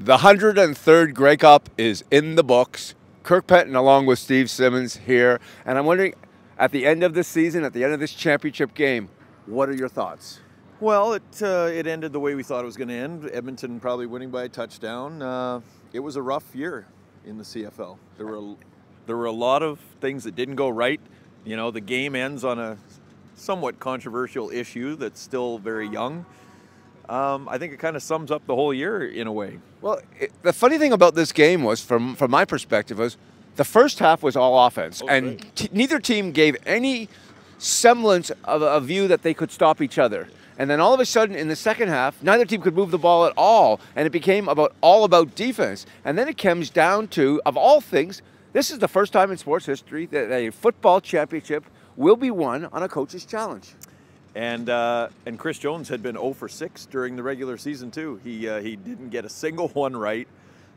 The 103rd Grey Cup is in the books. Kirk Penton along with Steve Simmons here. And I'm wondering, at the end of this season, at the end of this championship game, what are your thoughts? Well, it ended the way we thought it was going to end. Edmonton probably winning by a touchdown. It was a rough year in the CFL. There were a lot of things that didn't go right. You know, the game ends on a somewhat controversial issue that's still very young. I think it kind of sums up the whole year in a way. Well, the funny thing about this game was, from my perspective, was the first half was all offense, and neither team gave any semblance of a view that they could stop each other. And then all of a sudden, in the second half, neither team could move the ball at all, and it became all about defense. And then it comes down to, of all things, this is the first time in sports history that a football championship will be won on a coach's challenge. And Chris Jones had been 0 for 6 during the regular season too. He didn't get a single one right.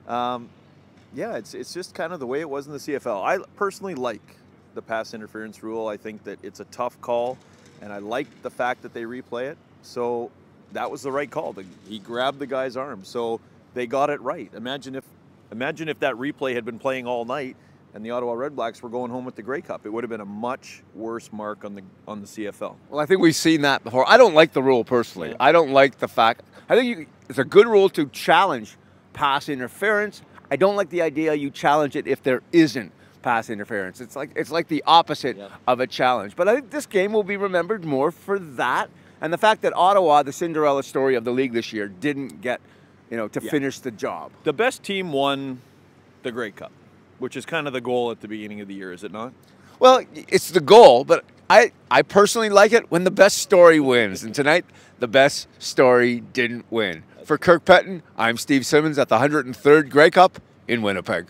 Yeah, it's just kind of the way it was in the CFL. I personally like the pass interference rule. I think that it's a tough call, and I like the fact that they replay it. So that was the right call. He grabbed the guy's arm, so they got it right. Imagine if that replay had been playing all night and the Ottawa RedBlacks were going home with the Grey Cup. It would have been a much worse mark on the CFL. Well, I think we've seen that before. I don't like the rule personally. Yeah. I don't like the fact. I think it's a good rule to challenge pass interference. I don't like the idea you challenge it if there isn't pass interference. It's like the opposite of a challenge. But I think this game will be remembered more for that, and the fact that Ottawa, the Cinderella story of the league this year, didn't get, to finish the job. The best team won the Grey Cup, which is kind of the goal at the beginning of the year, is it not? Well, it's the goal, but I personally like it when the best story wins. And tonight, the best story didn't win. For Kirk Penton, I'm Steve Simmons at the 103rd Grey Cup in Winnipeg.